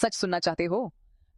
सच सुनना चाहते हो?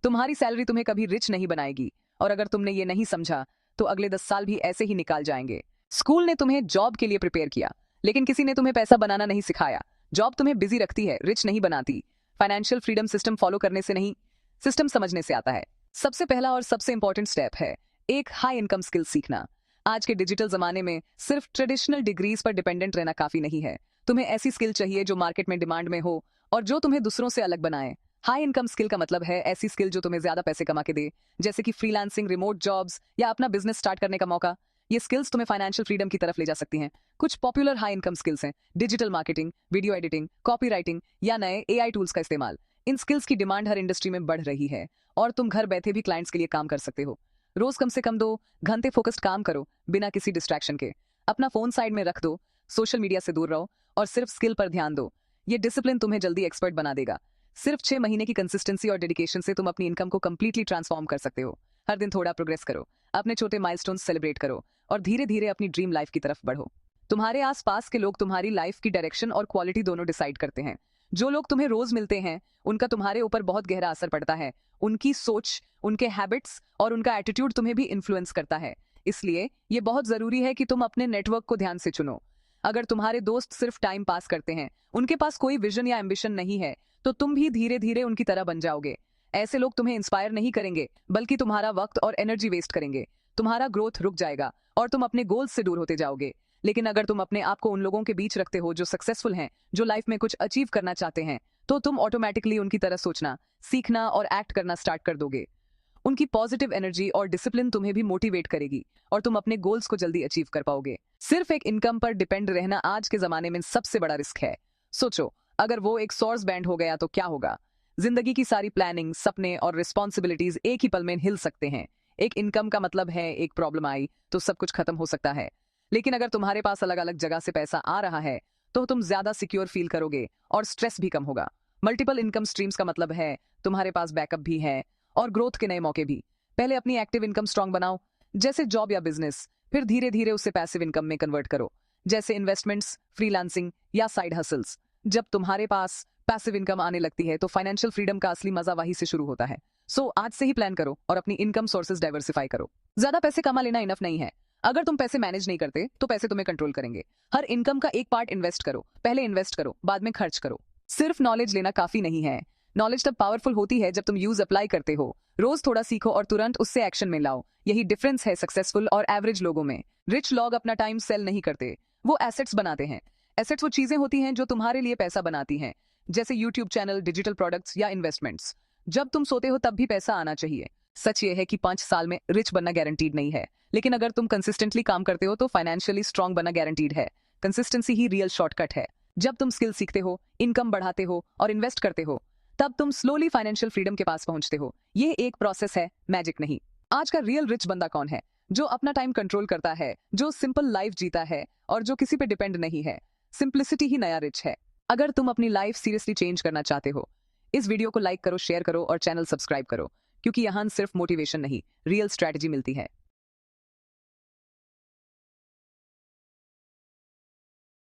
तुम्हारी सैलरी तुम्हें कभी रिच नहीं बनाएगी, और अगर तुमने ये नहीं समझा तो अगले 10 साल भी ऐसे ही निकाल जाएंगे। स्कूल ने तुम्हें जॉब के लिए प्रिपेयर किया, लेकिन किसी ने तुम्हें पैसा बनाना नहीं सिखाया। जॉब तुम्हें बिजी रखती है, रिच नहीं बनाती। फाइनेंशियल फ्रीडम सिस्टम फॉलो करने से नहीं, सिस्टम समझने से आता है। सबसे पहला और सबसे इंपॉर्टेंट स्टेप है एक हाई इनकम स्किल सीखना। आज के डिजिटल जमाने में सिर्फ ट्रेडिशनल डिग्रीज पर डिपेंडेंट रहना काफी नहीं है। तुम्हें ऐसी स्किल चाहिए जो मार्केट में डिमांड में हो और जो तुम्हें दूसरों से अलग बनाए। हाई इनकम स्किल का मतलब है ऐसी स्किल जो तुम्हें ज्यादा पैसे कमा के दे, जैसे कि फ्रीलांसिंग, रिमोट जॉब्स या अपना बिजनेस स्टार्ट करने का मौका। ये स्किल्स तुम्हें फाइनेंशियल फ्रीडम की तरफ ले जा सकती हैं। कुछ पॉपुलर हाई इनकम स्किल्स हैं digital marketing, video editing, copywriting या नए एआई टूल्स का इस्तेमाल। इन स्किल्स की डिमांड हर इंडस्ट्री में बढ़ रही है और तुम घर बैठे भी क्लाइंट्स के लिए काम कर सकते हो। रोज कम से कम 2 घंटे फोकस्ड काम करो बिना किसी डिस्ट्रैक्शन के। अपना फोन साइड में रख दो, सोशल मीडिया से दूर रहो और सिर्फ स्किल पर ध्यान दो। ये डिसिप्लिन तुम्हें जल्दी एक्सपर्ट बना देगा। सिर्फ 6 महीने की कंसिस्टेंसी और डेडिकेशन से तुम अपनी इनकम को कंप्लीटली ट्रांसफॉर्म कर सकते हो। हर दिन थोड़ा प्रोग्रेस करो, अपने छोटे माइलस्टोन्स सेलिब्रेट करो और धीरे धीरे अपनी ड्रीम लाइफ की तरफ बढ़ो। तुम्हारे आसपास के लोग तुम्हारी लाइफ की डायरेक्शन और क्वालिटी दोनों डिसाइड करते हैं। जो लोग तुम्हें रोज मिलते हैं उनका तुम्हारे ऊपर बहुत गहरा असर पड़ता है। उनकी सोच, उनके हैबिट्स और उनका एटीट्यूड तुम्हें भी इन्फ्लुएंस करता है। इसलिए ये बहुत जरूरी है कि तुम अपने नेटवर्क को ध्यान से चुनो। अगर तुम्हारे दोस्त सिर्फ टाइम पास करते हैं, उनके पास कोई विजन या एम्बिशन नहीं है, तो तुम भी धीरे धीरे उनकी तरह बन जाओगे। ऐसे लोग तुम्हें इंस्पायर नहीं करेंगे, बल्कि तुम्हारा वक्त और एनर्जी वेस्ट करेंगे। तुम्हारा ग्रोथ रुक जाएगा और तुम अपने गोल्स से दूर होते जाओगे। लेकिन अगर तुम अपने आप को उन लोगों के बीच रखते हो जो सक्सेसफुल हैं, जो लाइफ में कुछ अचीव करना चाहते हैं, तो तुम ऑटोमेटिकली उनकी तरह सोचना, सीखना और एक्ट करना स्टार्ट कर दोगे। उनकी पॉजिटिव एनर्जी और डिसिप्लिन तुम्हें भी मोटिवेट करेगी और तुम अपने गोल्स को जल्दी अचीव कर पाओगे। सिर्फ एक इनकम पर डिपेंड रहना आज के जमाने में सबसे बड़ा रिस्क है। सोचो, अगर वो एक सोर्स बैंड हो गया तो क्या होगा? जिंदगी की सारी प्लानिंग, सपने और रिस्पॉन्सिबिलिटीज एक ही पल में हिल सकते हैं। एक इनकम का मतलब है एक प्रॉब्लम आई तो सब कुछ खत्म हो सकता है। लेकिन अगर तुम्हारे पास अलग अलग जगह से पैसा आ रहा है तो तुम ज्यादा सिक्योर फील करोगे और स्ट्रेस भी कम होगा। मल्टीपल इनकम स्ट्रीम्स का मतलब है तुम्हारे पास बैकअप भी है और ग्रोथ के नए मौके भी। पहले अपनी एक्टिव इनकम स्ट्रांग बनाओ, जैसे जॉब या बिजनेस, फिर धीरे धीरे उसे पैसिव इनकम में कन्वर्ट करो, जैसे इन्वेस्टमेंट्स, फ्रीलांसिंग या साइड हसल्स। जब तुम्हारे पास पैसिव इनकम आने लगती है तो फाइनेंशियल फ्रीडम का असली मजा वहीं से शुरू होता है। सो आज से ही प्लान करो और अपनी इनकम सोर्सेज डाइवर्सिफाई करो। ज्यादा पैसे कमा लेना इनफ नहीं है। अगर तुम पैसे मैनेज नहीं करते तो पैसे तुम्हें कंट्रोल करेंगे। हर इनकम का एक पार्ट इन्वेस्ट करो, पहले इन्वेस्ट करो, बाद में खर्च करो। सिर्फ नॉलेज लेना काफी नहीं है। नॉलेज तब पावरफुल होती है जब तुम यूज अप्लाई करते हो। रोज थोड़ा सीखो और तुरंत उससे एक्शन में लाओ। यही डिफरेंस है सक्सेसफुल और एवरेज लोगों में। रिच लोग अपना टाइम सेल नहीं करते, वो एसेट्स बनाते हैं। एसेट्स वो चीजें होती हैं जो तुम्हारे लिए पैसा बनाती हैं, जैसे यूट्यूब चैनल, डिजिटल प्रोडक्ट्स या इन्वेस्टमेंट्स। जब तुम सोते हो तब भी पैसा आना चाहिए। सच ये है कि 5 साल में रिच बनना गारंटीड नहीं है, लेकिन अगर तुम कंसिस्टेंटली काम करते हो तो फाइनेंशियली स्ट्रांग बनना गारंटीड है। कंसिस्टेंसी ही रियल शॉर्टकट है। जब तुम स्किल सीखते हो, इनकम बढ़ाते हो और इन्वेस्ट करते हो, तब तुम स्लोली फाइनेंशियल फ्रीडम के पास पहुंचते हो। ये एक प्रोसेस है, मैजिक नहीं। आज का रियल रिच बंदा कौन है? जो अपना टाइम कंट्रोल करता है, जो सिंपल लाइफ जीता है और जो किसी पे डिपेंड नहीं है। सिंप्लिसिटी ही नया रिच है। अगर तुम अपनी लाइफ सीरियसली चेंज करना चाहते हो, इस वीडियो को लाइक करो, शेयर करो और चैनल सब्सक्राइब करो, क्योंकि यहाँ सिर्फ मोटिवेशन नहीं, रियल स्ट्रैटेजी मिलती है।